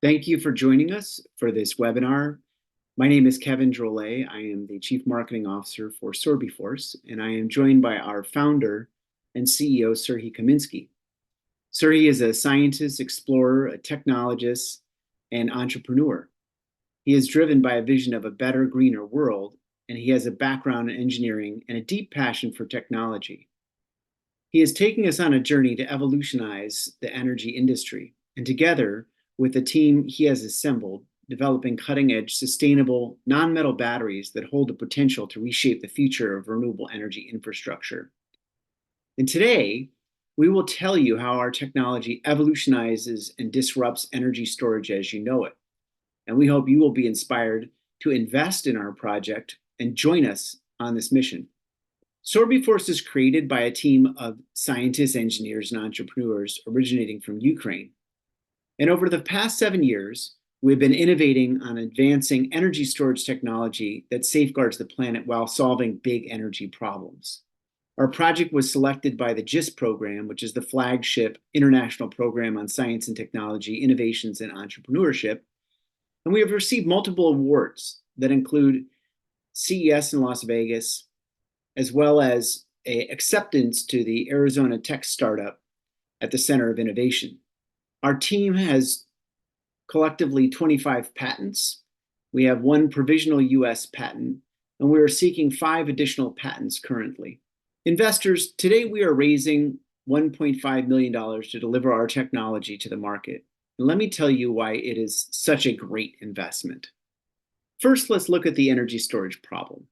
Thank you for joining us for this webinar. My name is Kevin Drolet. I am the Chief Marketing Officer for SorbiForce, and I am joined by our founder and CEO, Serhii Kaminsky. Serhii is a scientist, explorer, a technologist, and entrepreneur. He is driven by a vision of a better, greener world, and he has a background in engineering and a deep passion for technology. He is taking us on a journey to evolutionize the energy industry, and together with the team he has assembled, developing cutting-edge, sustainable, non-metal batteries that hold the potential to reshape the future of renewable energy infrastructure. And today, we will tell you how our technology evolutionizes and disrupts energy storage as you know it. And we hope you will be inspired to invest in our project and join us on this mission. SorbiForce is created by a team of scientists, engineers, and entrepreneurs originating from Ukraine. And over the past 7 years, we've been innovating on advancing energy storage technology that safeguards the planet while solving big energy problems. Our project was selected by the GIST program, which is the flagship international program on science and technology, innovations, and entrepreneurship. And we have received multiple awards that include CES in Las Vegas, as well as an acceptance to the Arizona Tech Startup at the Center of Innovation. Our team has collectively 25 patents. We have 1 provisional US patent, and we are seeking 5 additional patents currently. Investors, today we are raising $1.5 million to deliver our technology to the market. And let me tell you why it is such a great investment. First, let's look at the energy storage problem.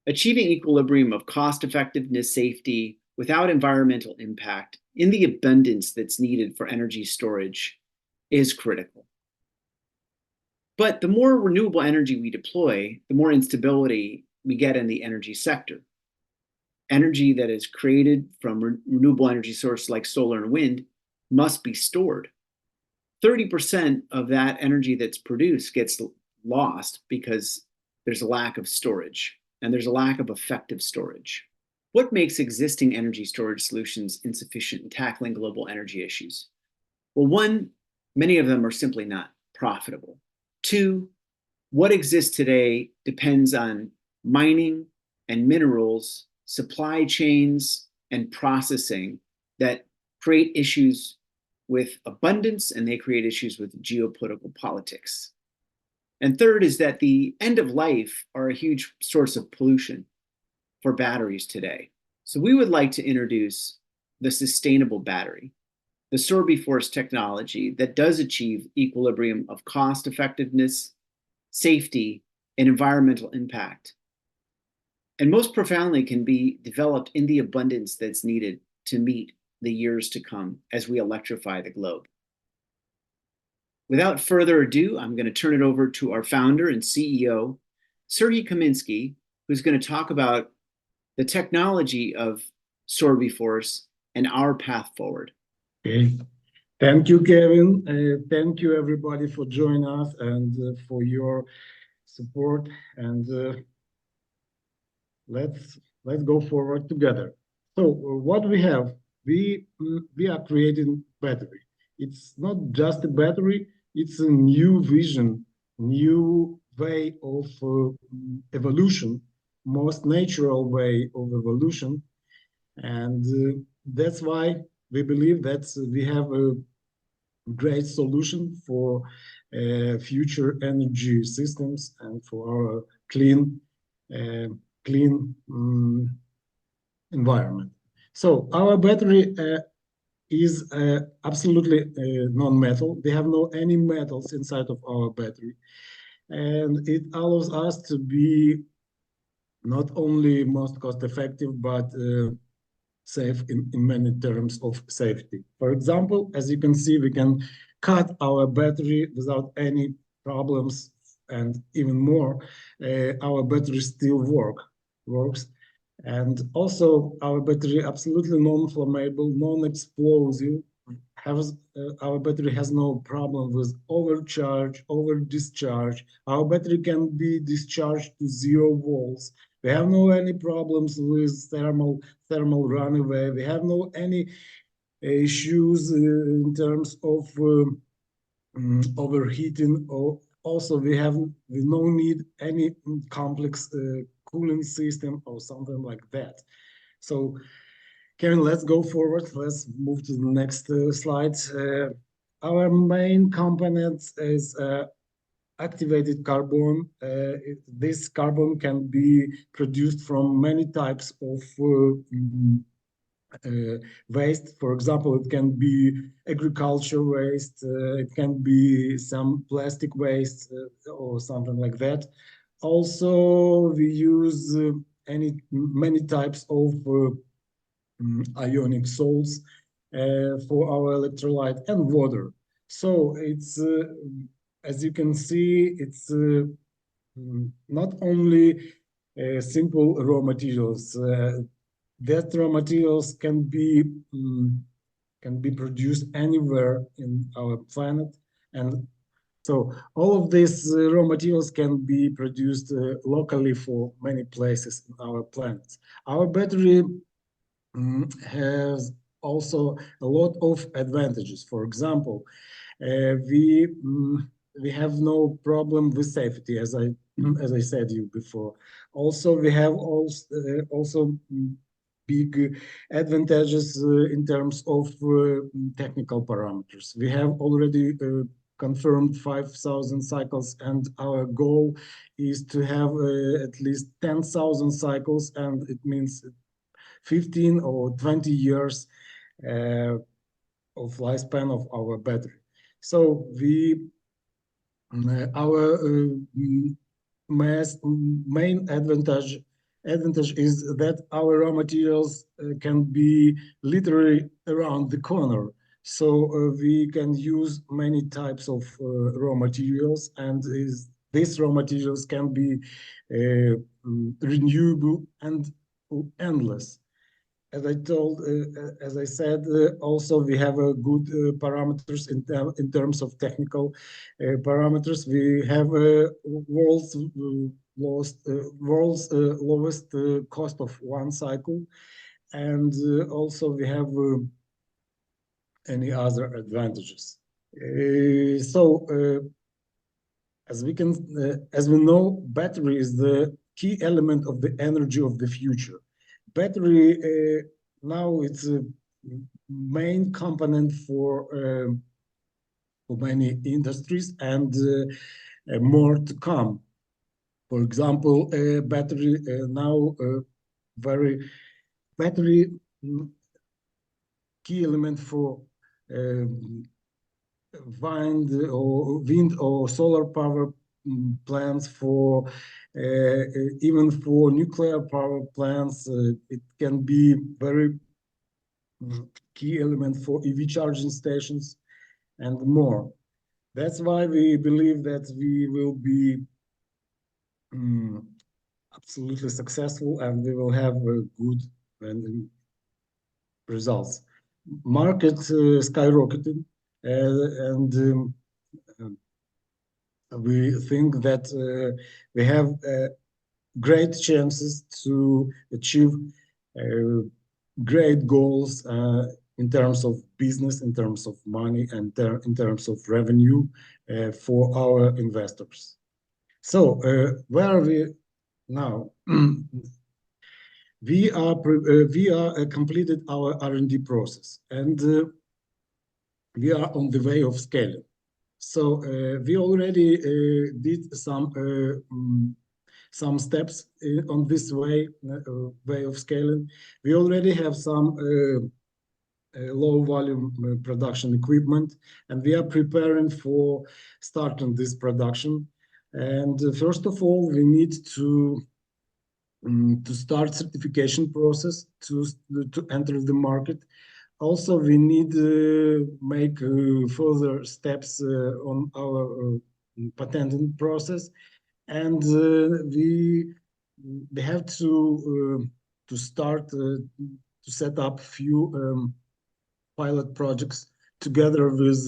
Achieving equilibrium of cost effectiveness, safety, without environmental impact, in the abundance that's needed for energy storage is critical. But the more renewable energy we deploy, the more instability we get in the energy sector. Energy that is created from renewable energy sources like solar and wind must be stored. 30% of that energy that's produced gets lost because there's a lack of storage, and there's a lack of effective storage. What makes existing energy storage solutions insufficient in tackling global energy issues? Well, 1, many of them are simply not profitable. 2, what exists today depends on mining and minerals, supply chains, and processing that create issues with abundance, and they create issues with geopolitical politics. And 3rd is that the end of life are a huge source of pollution for batteries today. So we would like to introduce the sustainable battery, the SorbiForce technology that does achieve equilibrium of cost effectiveness, safety, and environmental impact. And most profoundly can be developed in the abundance that's needed to meet the years to come as we electrify the globe. Without further ado, I'm going to turn it over to our founder and CEO, Serhii Kaminsky, who's going to talk about the technology of SorbiForce and our path forward. Okay. Thank you, Kevin. Thank you, everybody, for joining us and for your support. And let's go forward together. So what we have, we are creating battery. It's not just a battery, it's a new vision, new way of evolution, most natural way of evolution. And that's why we believe that we have a great solution for future energy systems and for our clean environment. So our battery is absolutely non-metal. They have no any metals inside of our battery. And it allows us to be not only most cost effective, but safe in many terms of safety. For example, as you can see, we can cut our battery without any problems, and even more, our battery still works. And also our battery absolutely non-flammable, non-explosive. Our battery has no problem with overcharge, over discharge. Our battery can be discharged to 0 volts. We have no any problems with thermal runaway. We have no any issues in terms of overheating, or also we no need any complex cooling system or something like that. So Kevin, let's go forward. Let's move to the next slide. Our main component is activated carbon. This carbon can be produced from many types of waste. For example, it can be agriculture waste, it can be some plastic waste or something like that. Also, we use many types of ionic salts for our electrolyte and water. So it's, as you can see, it's not only simple raw materials. That raw materials can be produced anywhere in our planet, and so all of these raw materials can be produced locally for many places in our planet. Our battery has also a lot of advantages. For example, we have no problem with safety, as I said you before. Also, we have also big advantages in terms of technical parameters. We have already confirmed 5,000 cycles, and our goal is to have at least 10,000 cycles, and it means 15 or 20 years of lifespan of our battery. So our main advantage is that our raw materials can be literally around the corner. So we can use many types of raw materials, and these raw materials can be renewable and endless. As I said, also we have a good parameters in terms of technical parameters. We have world's lowest cost of one cycle, and also we have any other advantages. As we know, battery is the key element of the energy of the future. Battery now it's a main component for many industries, and more to come. For example, battery now very battery key element for wind or solar power plants, for even for nuclear power plants. It can be very key element for EV charging stations and more. That's why we believe that we will be absolutely successful, and we will have good results. Market skyrocketed, and we think that we have great chances to achieve great goals in terms of business, in terms of money, and in terms of revenue for our investors. So where are we now? We are completed our R&D process, and we are on the way of scaling. So we already did some steps on this way of scaling. We already have some low volume production equipment, and we are preparing for starting this production. And first of all, we need to start certification process to enter the market. Also, we need to make further steps on our patenting process, and we have to start to set up few pilot projects together with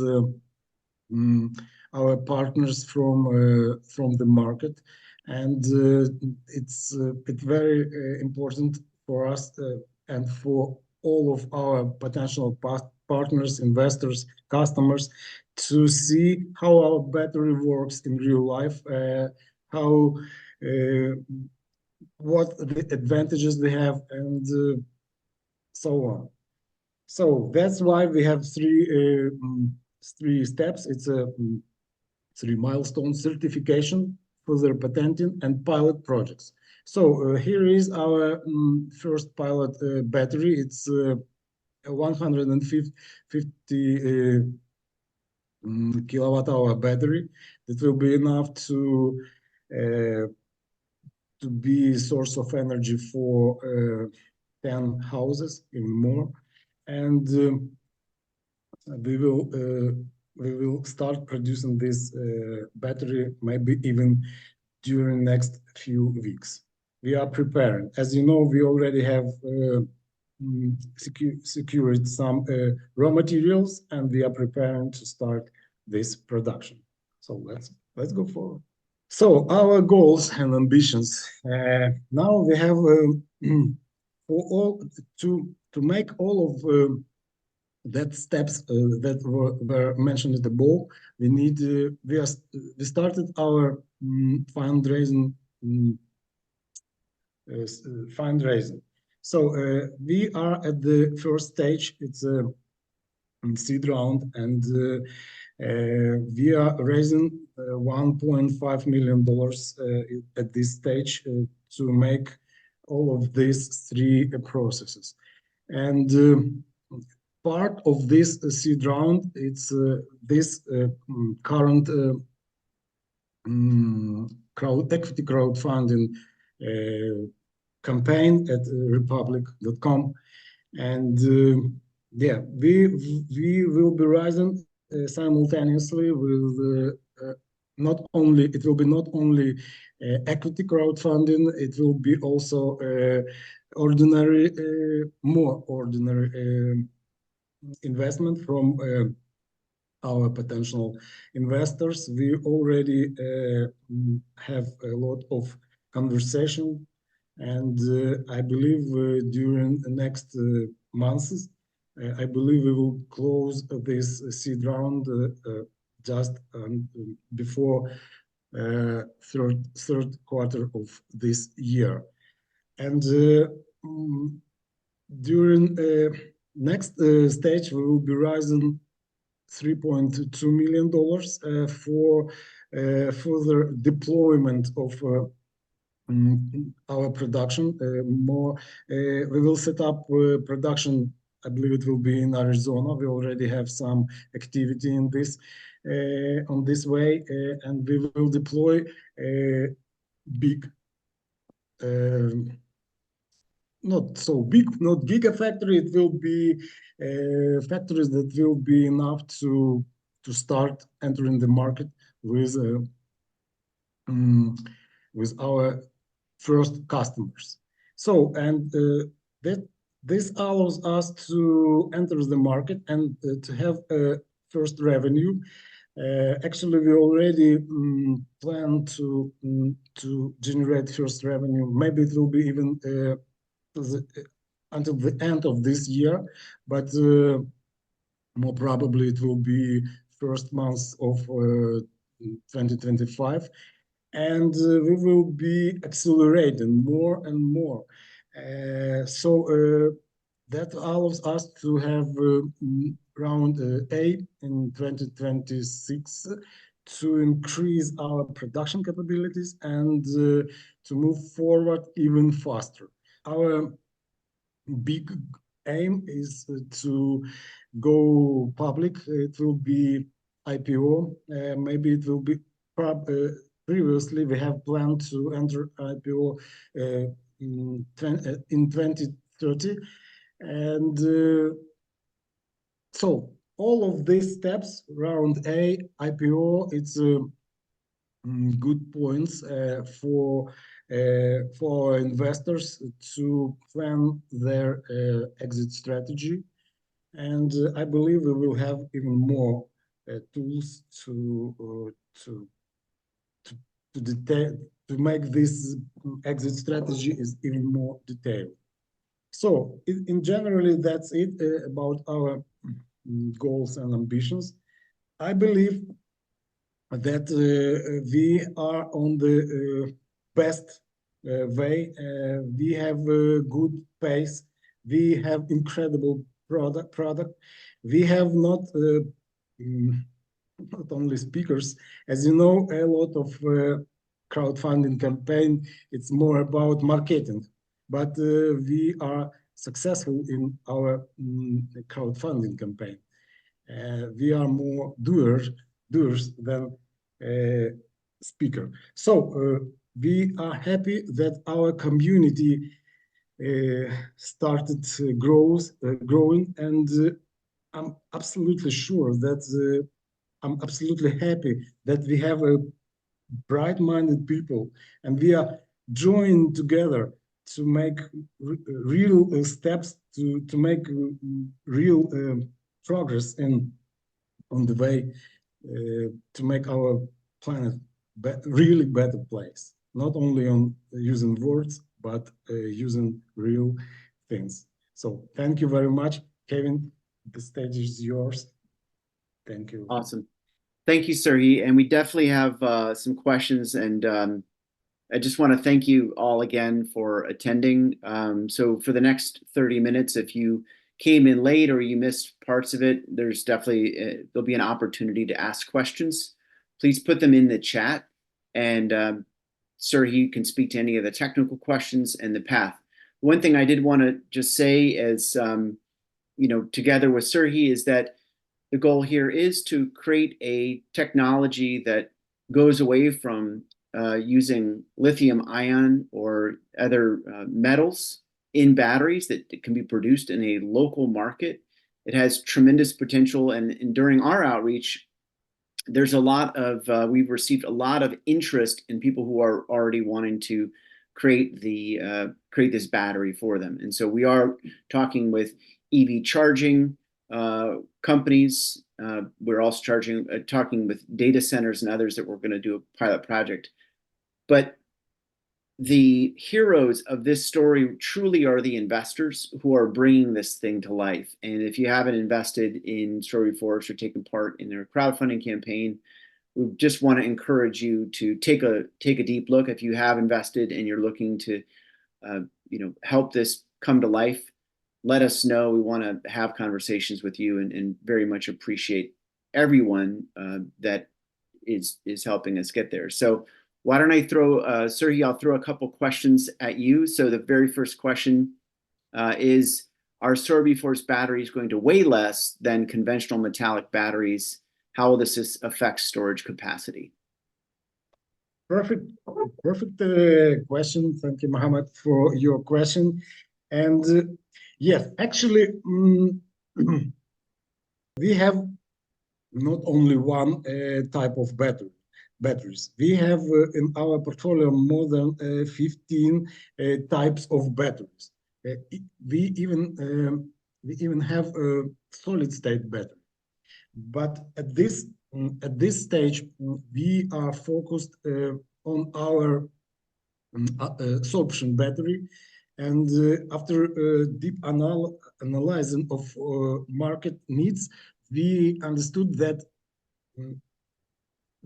our partners from the market, and it's very important for us and for all of our potential partners, investors, customers to see how our battery works in real life, how what the advantages they have, and so on. So that's why we have three steps. It's a three milestone: certification, further patenting, and pilot projects. So here is our first pilot battery. It's a 150 kilowatt hour battery that will be enough uh, to be source of energy for 10 houses, even more. And we will start producing this battery maybe even during next few weeks. We are preparing. As you know, we already have secured some raw materials, and we are preparing to start this production. So let's go forward. So our goals and ambitions. Now we have for all to make all of that steps that were mentioned above. We need we started our fundraising fundraising. So we are at the first stage. It's a seed round, and we are raising $1.5 million at this stage to make all of these three processes. And part of this seed round, it's this current equity crowdfunding campaign at republic.com. And yeah, we will be rising simultaneously with not only it will be not only equity crowdfunding, it will be also ordinary more ordinary investment from our potential investors. We already have a lot of conversation, and I believe during the next months, I believe we will close this seed round just before third quarter of this year. And during next stage, we will be raising $3.2 million for further deployment of our production. We will set up production. I believe it will be in Arizona. We already have some activity in this on this way, and we will deploy big. Not so big, not gigafactory. It will be factories that will be enough to start entering the market with our first customers. So, and that this allows us to enter the market and to have a first revenue. Actually, we already plan to generate first revenue. Maybe it will be even until the end of this year, but more probably it will be first months of 2025, and we will be accelerating more and more. So that allows us to have round A in 2026 to increase our production capabilities and to move forward even faster. Our big aim is to go public. It will be IPO. Maybe it will be previously we have planned to enter IPO in 2030. And so all of these steps, round A, IPO, it's good points for investors to plan their exit strategy. And I believe we will have even more tools to detail, to make this exit strategy is even more detailed. So in generally, that's it about our goals and ambitions. I believe that we are on the best way. We have a good pace. We have incredible product. We have mm, not only speakers. As you know, a lot of crowdfunding campaign, it's more about marketing. But we are successful in our crowdfunding campaign. We are more doers than speaker. So we are happy that our community started growing, and I'm absolutely sure that I'm absolutely happy that we have a bright-minded people, and we are joined together to make real steps to make real progress in on the way to make our planet really better place. Not only on using words, but using real things. So thank you very much, Kevin. The stage is yours. Thank you. Awesome. Thank you, Serhi. And we definitely have some questions. And I just want to thank you all again for attending. So for the next 30 minutes, if you came in late or you missed parts of it, there's definitely there'll be an opportunity to ask questions. Please put them in the chat, and Serhi can speak to any of the technical questions and the path. One thing I did want to just say is, together with Serhi, is that the goal here is to create a technology that goes away from using lithium ion or other metals in batteries that can be produced in a local market. It has tremendous potential, and during our outreach, there's a lot of we've received a lot of interest in people who are already wanting to create this battery for them, and so we are talking with EV charging companies. We're also talking with data centers and others that we're going to do a pilot project. But the heroes of this story truly are the investors who are bringing this thing to life. And if you haven't invested in SorbiForce or taken part in their crowdfunding campaign, we just want to encourage you to take a deep look. If you have invested and you're looking to help this come to life, let us know. We want to have conversations with you, and very much appreciate everyone that is helping us get there. So why don't I throw, Serhi, I'll throw a couple questions at you. So the very first question is, are SorbiForce batteries going to weigh less than conventional metallic batteries? How will this affect storage capacity? Perfect question. Thank you, Mohammed, for your question. And yes, actually, we have not only one type of batteries. We have in our portfolio more than 15 types of batteries. We even have a solid state battery. But at this stage, we are focused on our absorption battery. And after deep analyzing of market needs, we understood that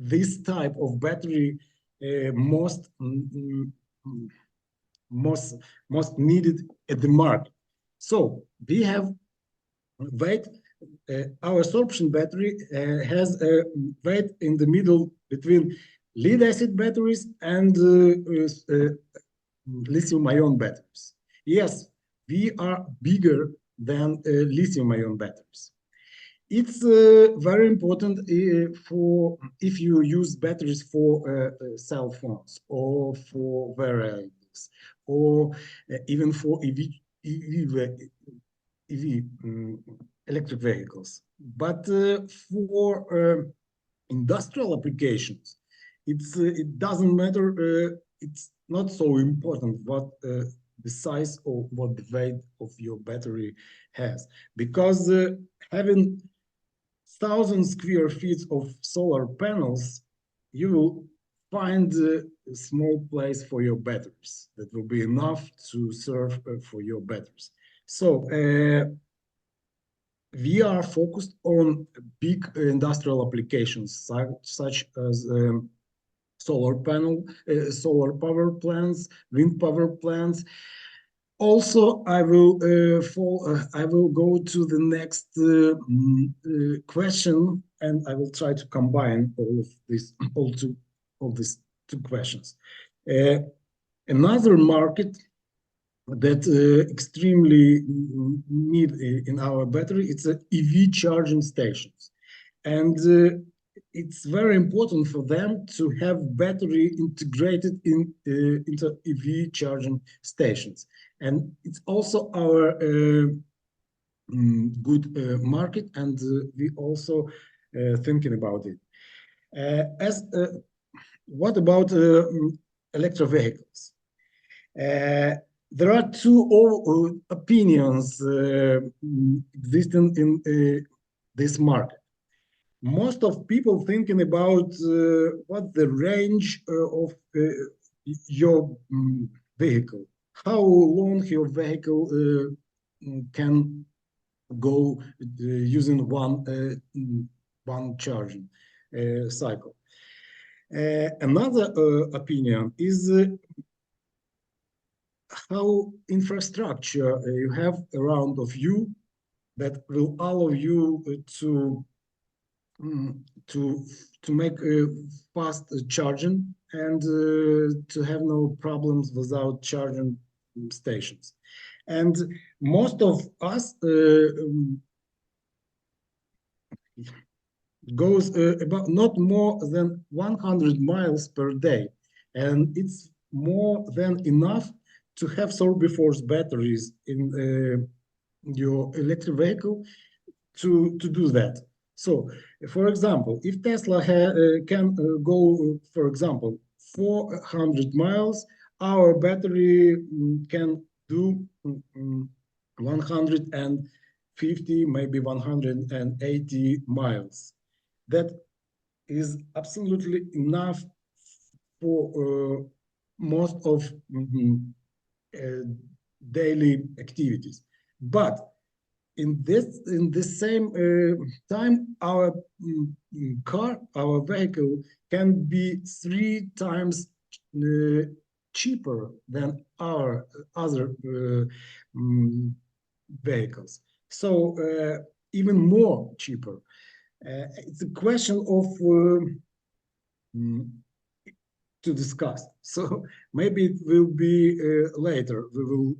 this type of battery most needed at the market. So we have weight. Our absorption battery has a weight in the middle between lead acid batteries and lithium-ion batteries. Yes, we are bigger than lithium-ion batteries. It's very important for if you use batteries for cell phones or for wearables or even for EV electric vehicles. But for industrial applications, it doesn't matter. It's not so important what the size or what the weight of your battery has, because having 1,000 square feet of solar panels, you will find a small place for your batteries that will be enough to serve for your batteries. So we are focused on big industrial applications such as solar power plants, wind power plants. Also, I will go to the next question, and I will try to combine all these two questions. Uh, Another market that extremely need in our battery, it's EV charging stations. And it's very important for them to have battery integrated into EV charging stations. And it's also our good market, and we also thinking about it. As What about electric vehicles? There are two opinions existing in this market. Most of people thinking about what the range of your vehicle, how long your vehicle can go using one charging cycle. Another opinion is how infrastructure you have around of you that will allow you mm, to to make fast charging and to have no problems without charging stations. And most of us goes about not more than 100 miles per day, and it's more than enough to have SorbiForce batteries in your electric vehicle to do that. So, for example, if Tesla can go, for example, 400 miles, our battery can do 150, maybe 180 miles. That is absolutely enough for most of uh, daily activities. But in the same time, our our vehicle can be 3 times cheaper than our other vehicles. So even more cheaper. It's a question of to discuss. So maybe it will be later. We will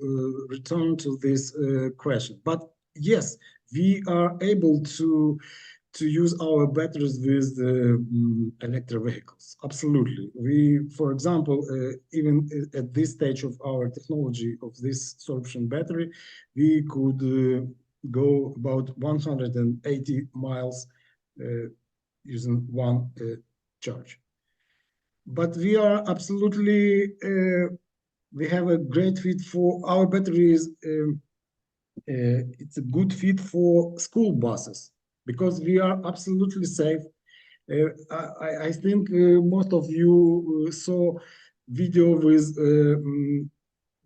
return to this question. But yes, we are able to use our batteries with electric vehicles. Absolutely. We, for example, even at this stage of our technology of this sorption battery, we could go about 180 miles using one charge. But we are absolutely, we have a great fit for our batteries. It's a good fit for school buses because we are absolutely safe. I think most of you saw video with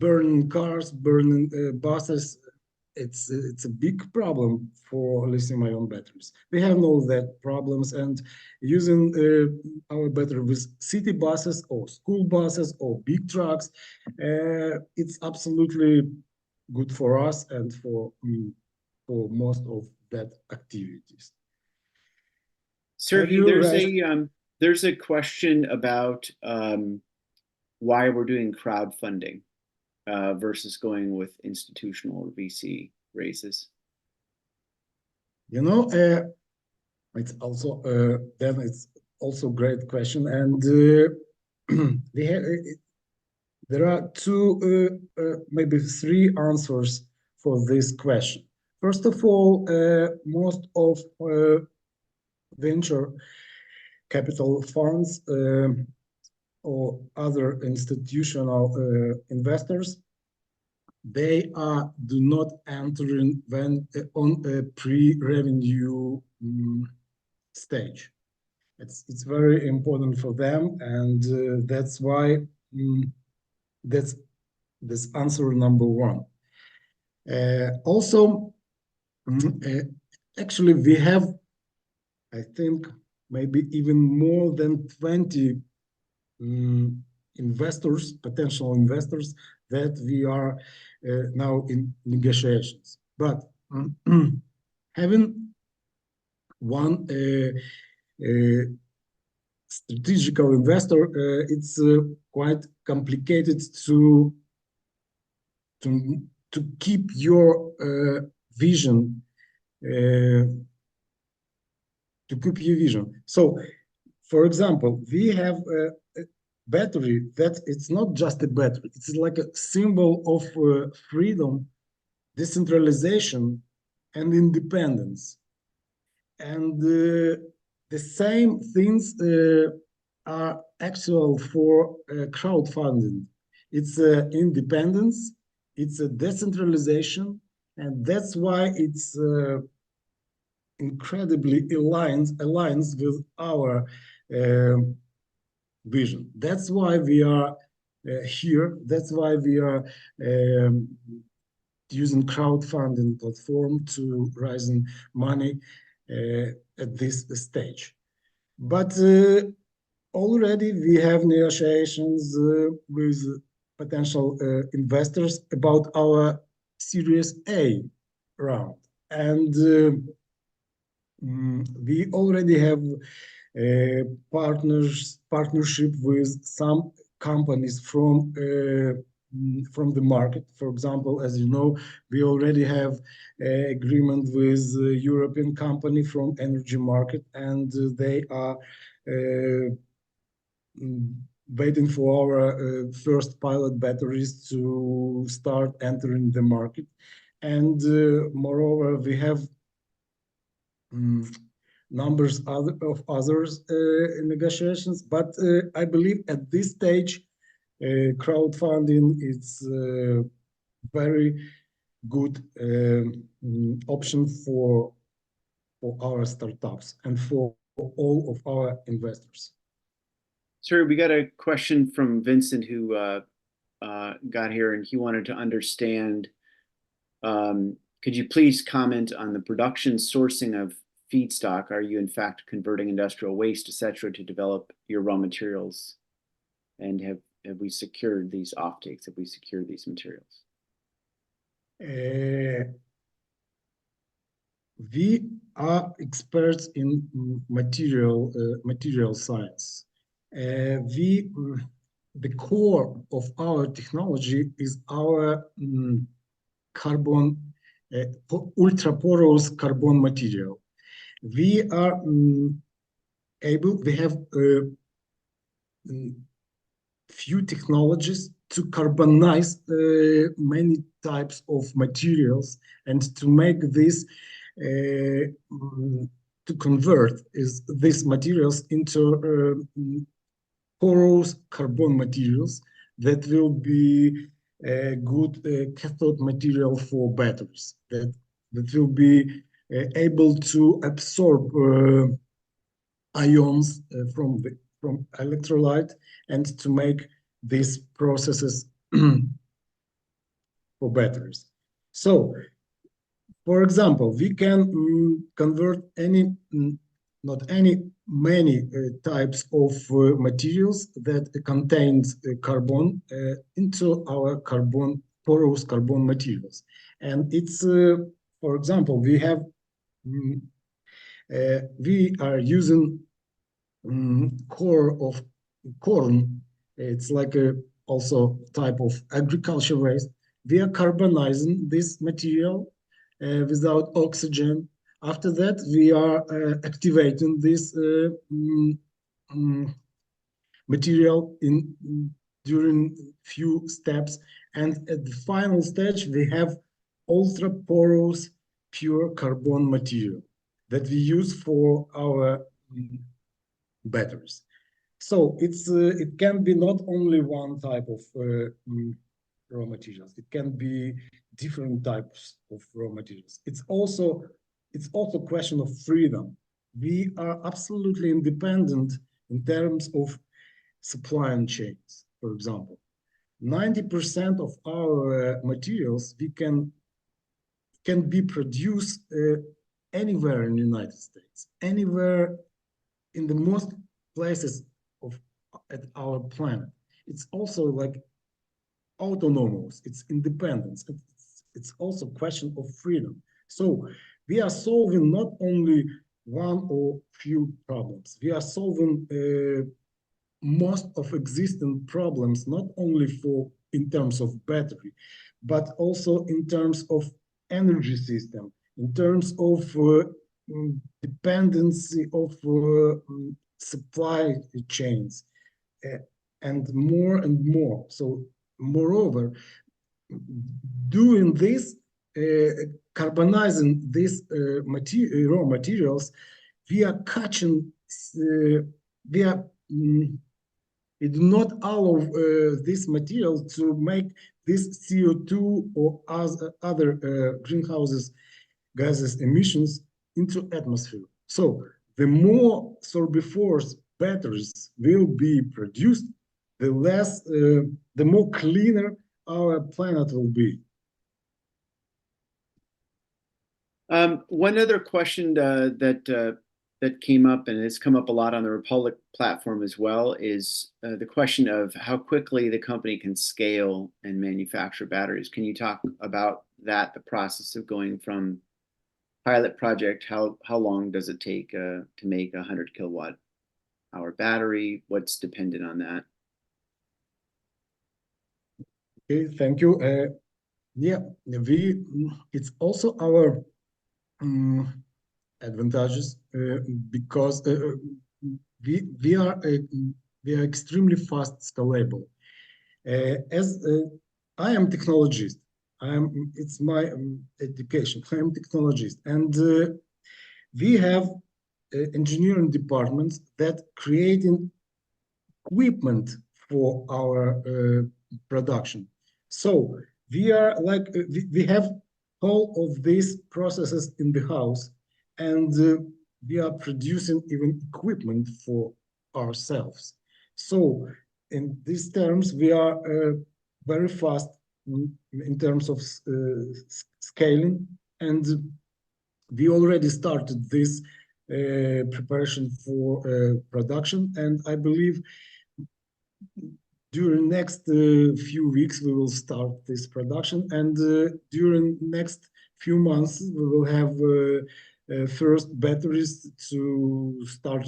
burning cars, burning buses. It's a big problem for lithium-ion batteries. We have no that problems, and using our battery with city buses or school buses or big trucks, it's absolutely good for us and for most of that activities. Sergey, there's a question about why we're doing crowdfunding versus going with institutional or VC raises. You know, it's also then it's also a great question, and we have, there are two, maybe three answers for this question. First of all, most of venture capital funds or other institutional investors, they do not enter in when on a pre-revenue stage. It's very important for them, and that's why that's answer number one. Also, actually we have, I think, maybe even more than 20 investors, potential investors, that we are now in negotiations. But having one strategical investor, it's quite complicated to to keep your vision, to keep your vision. So, for example, we have a battery that it's not just a battery; it's like a symbol of freedom, decentralization, and independence. And the same things are actual for crowdfunding. It's independence, it's a decentralization, and that's why it's incredibly aligns with our uh, vision. That's why we are here. That's why we are um, using crowdfunding platform to raising money at this stage. But already we have negotiations with potential investors about our Series A round. And we already have partnership with some companies from the market. For example, as you know, we already have agreement with a European company from energy market, and they are waiting for our first pilot batteries to start entering the market. And moreover, we have numbers of others in negotiations. But I believe at this stage, crowdfunding is very good option for our startups and for all of our investors. Sir, we got a question from Vincent who got here, and he wanted to understand. Could you please comment on the production sourcing of feedstock? Are you in fact converting industrial waste, etc., to develop your raw materials? And have we secured these offtakes? Have we secured these materials? We are experts in material science. The core of our technology is our carbon ultra porous carbon material. We are we have few technologies to carbonize many types of materials and to make this to convert these materials into porous carbon materials that will be a good cathode material for batteries, that will be able to absorb ions from electrolyte and to make these processes for batteries. So, for example, we can convert many types of materials that contains carbon into our porous carbon materials. And it's, for example, we are using core of corn. It's like a also type of agriculture waste. We are carbonizing this material without oxygen. After that, we are activating this material during few steps, and at the final stage, we have ultra porous pure carbon material that we use for our batteries. So it can be not only one type of raw materials. It can be different types of raw materials. It's also a question of freedom. We are absolutely independent in terms of supply chains. For example, 90% of our materials can be produced anywhere in the United States, anywhere in the most places of at our planet. It's also like autonomous, it's independence, it's also a question of freedom. So we are solving not only one or few problems, we are solving most of existing problems, not only for in terms of battery, but also in terms of energy system, in terms of dependency of supply chains, uh, and more and more. So, moreover, doing this, carbonizing these raw materials, we are catching, we are it do not allow this material to make this CO2 or other greenhouse gases emissions into atmosphere. So the more SorbiForce batteries will be produced, the more cleaner our planet will be. One other question that came up, and it's come up a lot on the Republic platform as well, is the question of how quickly the company can scale and manufacture batteries. Can you talk about that, the process of going from pilot project? How long does it take to make a 100 kilowatt hour battery? What's dependent on that? Okay, thank you. Yeah, it's also our advantages because we are extremely fast scalable. As I am technologist, it's my education. I am technologist, and we have engineering departments that creating equipment for our production. So we are like we have all of these processes in the house, and we are producing even equipment for ourselves. So in these terms, we are very fast in terms of scaling, and we already started this preparation for production, and I believe during next few weeks we will start this production, and during next few months we will have first batteries to start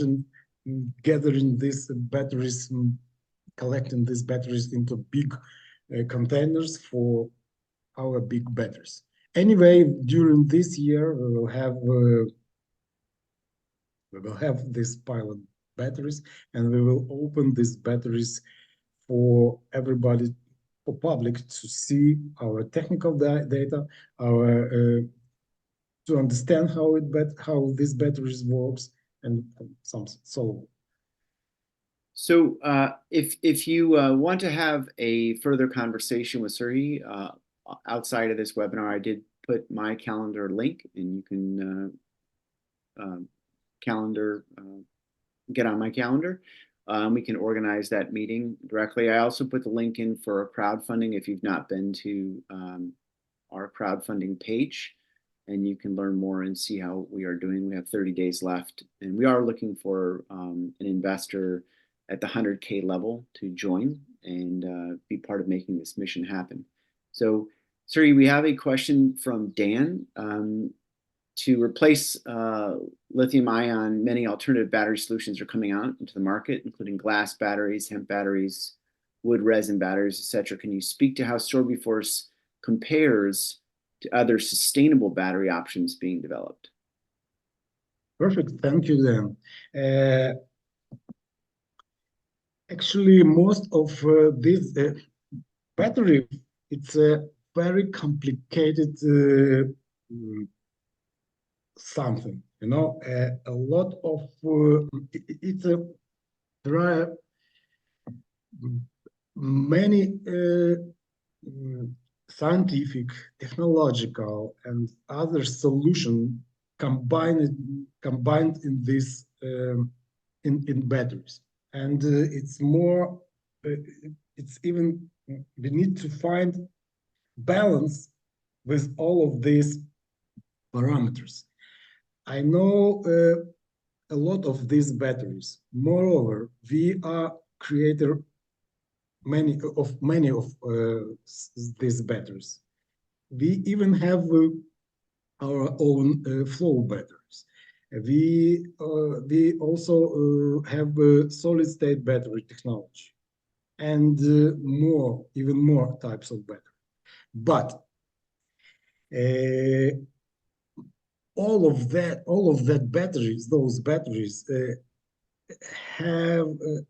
gathering these batteries, collecting these batteries into big containers for our big batteries. Anyway, during this year we will have these pilot batteries, and we will open these batteries for everybody, for public to see our technical data, our to understand how these batteries works, and some so. So if you want to have a further conversation with Serhi outside of this webinar, I did put my calendar link, and you can get on my calendar. We can organize that meeting directly. I also put the link in for crowdfunding if you've not been to our crowdfunding page, and you can learn more and see how we are doing. We have 30 days left, and we are looking for an investor at the 100K level to join and be part of making this mission happen. So, Serhi, we have a question from Dan. To replace lithium ion, many alternative battery solutions are coming out into the market, including glass batteries, hemp batteries, wood resin batteries, etc. Can you speak to how SorbiForce compares to other sustainable battery options being developed? Perfect, thank you, Dan. Actually, most of this battery, it's a very complicated something, you know, a lot of it's a there are many scientific, technological, and other solution combined in this in batteries, and it's more it's even we need to find balance with all of these parameters. I know a lot of these batteries. Moreover, we are creator many of these batteries. We even have our own flow batteries. We also have solid state battery technology and even more types of battery. But uh, all of that batteries, those batteries have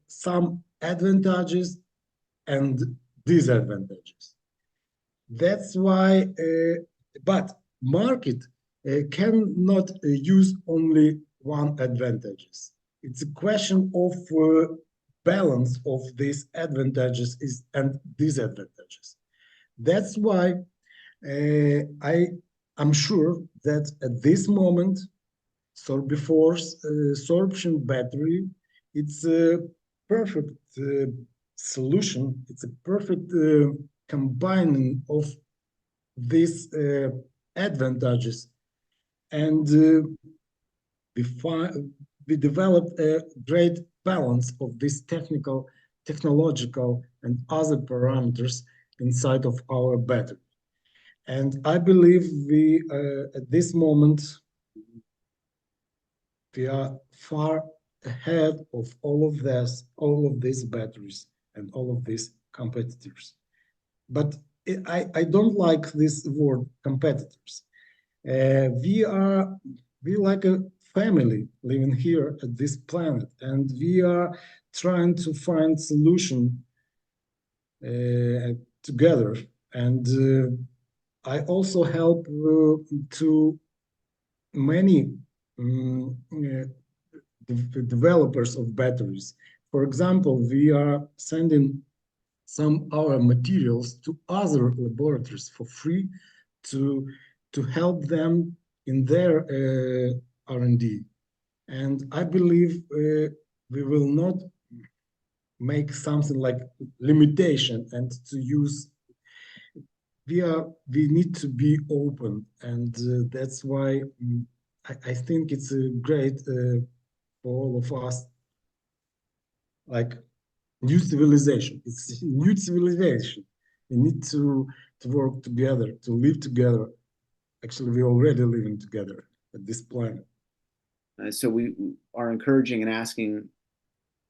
some advantages and disadvantages. That's why, but market cannot use only one advantages. It's a question of balance of these advantages and disadvantages. That's why I'm sure that at this moment, SorbiForce sorption battery, it's a perfect solution. It's a perfect combining of these advantages, and we we developed a great balance of this technological, and other parameters inside of our battery. And I believe we, at this moment, we are far ahead of all of these batteries and all of these competitors. But I don't like this word competitors. We like a family living here at this planet, and we are trying to find solution together. And I also help to many developers of batteries. For example, we are sending some our materials to other laboratories for free to help them in their R&D. And I believe we will not make something like limitation and to use. We need to be open, and that's why I think it's a great for all of us, like new civilization. It's new civilization. We need to work together, to live together. Actually, we're already living together at this planet. So we are encouraging and asking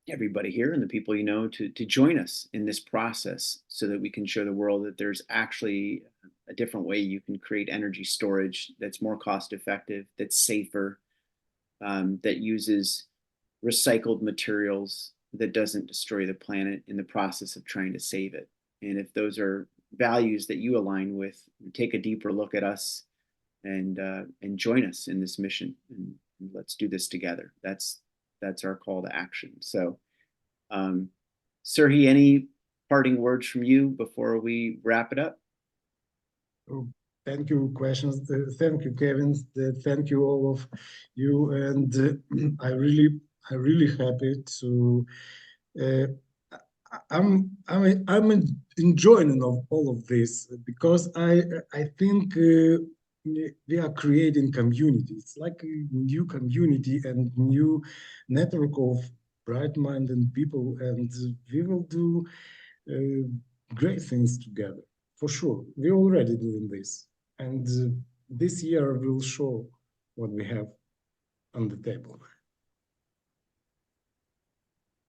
everybody here and the people you know to join us in this process so that we can show the world that there's actually a different way you can create energy storage that's more cost effective, that's safer, that uses recycled materials, that doesn't destroy the planet in the process of trying to save it. And if those are values that you align with, take a deeper look at us and join us in this mission, and let's do this together. That's our call to action. So, Serhi, any parting words from you before we wrap it up? Oh, thank you, questions. Thank you, Kevin. Thank you, all of you. And I really happy to. Uh, I'm enjoying of all of this because I think we are creating community. It's like a new community and new network of bright-minded people, and we will do uh, great things together for sure. We're already doing this, and this year will show what we have on the table.